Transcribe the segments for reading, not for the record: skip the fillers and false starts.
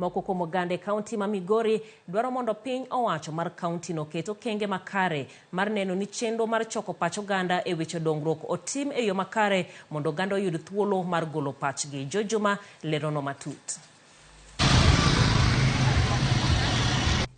Moko kuom oganda e kaunti ma Migori dwaro mondo piny owacho mar kaunti no keto kenge makare mar neno ni chenro mar choko pach oganda e weche dongruok otim e yo makare mondo oganda oyud thuolo mar golo pachgi. Jojuma lerono matut.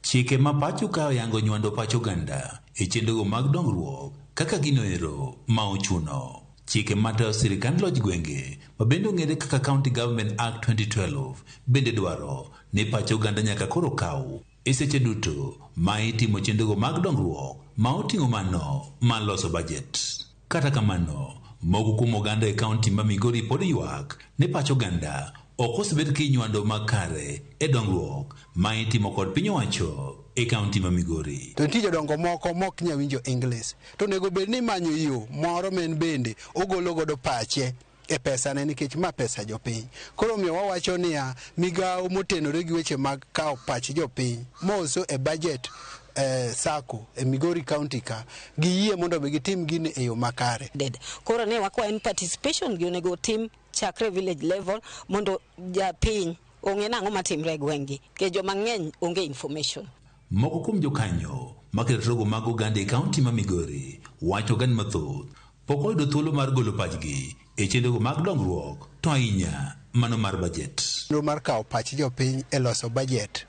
Chike ma pacho ka yango nywando pach oganda e chenrogo mag dongruok kaka ginoero ma ochuno. Chike matayo sirikand loj gwenge ma bende ong'ere kaka County Government Act 2012 bende dwaro ni pach oganda nyaka koro kaw e seche duto ma itimo chenrogo mag dongruok ma oting'o mano ma loso budget. Kata kamano, moko kuom oganda e kaunti ma Migori pod ywak ni pach oganda ok osebed kinywando makare e dongruok ma itimo kod piny owacho e kaunti ma Migori. To nitie jodongo moko mok nya winjo English. To nego bed ni manyo yo moro men bende ogolo godo pache e pesa ne nikech ma pesa jopiny. Koro miyo wawacho niya migawo motenore gi weche mag kawo pach jopiny moso e budget sako e Migori County ka giyie mondo gitim gini e yo makare. Koro ne wakwa en participation gi onego tim chakre village level mondo japiny ong'e nang'o matimre e gweng'gi ke joma ng'eny onge information. Moko kuom jokanyo maketo mag oganda e kaunti ma Migori wacho gan mathoth pok oyudo thuolo mar golo pachgi e chenrogo mag dongruok to ahinya mano mar budget. Chenro mar kawo pach jopiny e loso budget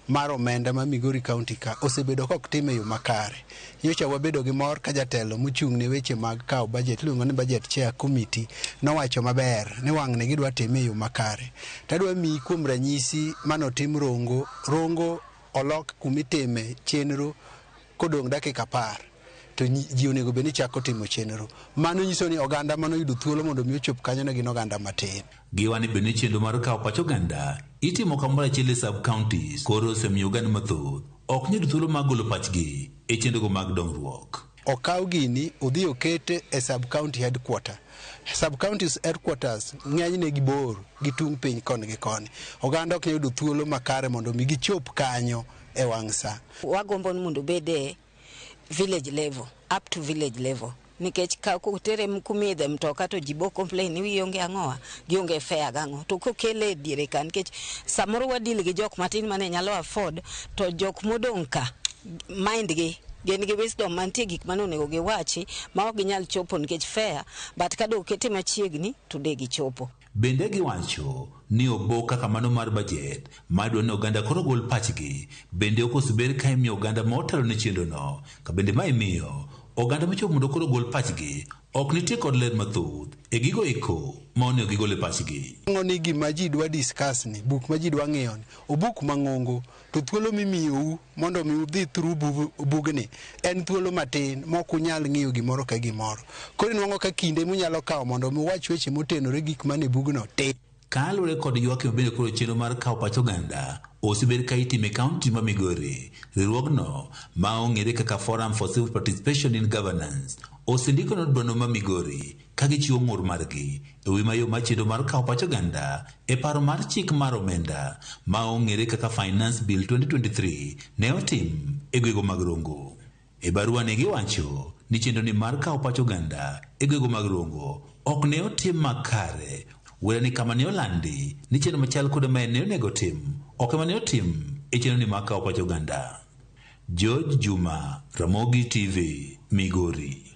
mar omenda ma Migori County ka osebedo kok time yo makare. Nyocha wabedo gi mor ka jatelo mochung' ne weche mag kawo budget luongo ni budget chair committee nowacho maber ni wang'ne gidwa time yo makare. Tadwa mi kuom ranyisi manotim rongo olok kumitime chenro kodong' dakika 10 to ji onego bed ni chako timo chenro. Mano nyiso ni oganda mano yudo thuolo mondo mi ochop kanyo ne gin oganda matin. Giwani bed ni chenro mar kawo pach oganda itimo kamoro achiel e sub counties koro osemiyo oganda mathoth ok nyud thuolo mag golo pachgi e chenrogo mag dongruok. Okaw gini odhi okete e sub county headquarter. Sub counties headquarters ng'enyne gi bor gi tung piny koni gi koni. Oganda ok nyud thuolo makare mondo mi gichop kanyo e wang' sa. Wagombo mondo bede village level, up to village level. Nikech ka kutere kumidhe mtoka to jibo complain ni wionge ang'owa gionge fare gang'o to kokele diere kan nikech samoro wadil gi jok matin mane nyalo afford to jok modong' ka mind gi gin gi wisdom mantie gik mane onego giwachi ma ok ginyal chopo nikech fare but ka do kete machiegni to de gichopo. Bende giwacho ni obo kaka mano mar budget madwa ni oganda koro gol pachgi bende ok oseber ka imiyo oganda ma otelo ne chenrono ka bende ma imiyo oganda machopo mondo koro gol pachgi ok nitie kod ler mathoth e gigo eko ma onego gigol pachgi. Ng'oni gima ji dwa discuss ni buk ma ji dwa ng'iyo ni obuk mang'ongo to thuolo mimiyou mondo mi udhi through bugni en thuolo matin mok unyal ng'iyo gimoro ka gimoro. Koro nwang'o ka kinde munyalo kawo mondo mi uwach weche motenore gik mane bugno te. Kalure kod ywak bende koro chenro mar kawo pach oganda osebed ka itime e kaunti ma Migori. Riwruogno ma ong'ere kaka Forum for Civil Participation in Governance osendiko nodwano ma Migori ka gichiwo ng'ur margi e wi mayo mar chenro mar kawo pach oganda e paro mar chik mar omenda ma ong'ere kaka Finance Bill 2023 ne otim e gwego mag Rongo. E barua ne giwacho ni chenro ni mar kawo pach oganda e gwego mag Rongo ok ne otim makare. Wera ni kama ne olandi ni chenro machal kod ma ne onego tim ok ema ne otim e chenro ni mar kawo pach oganda. George Juma, Ramogi TV, Migori.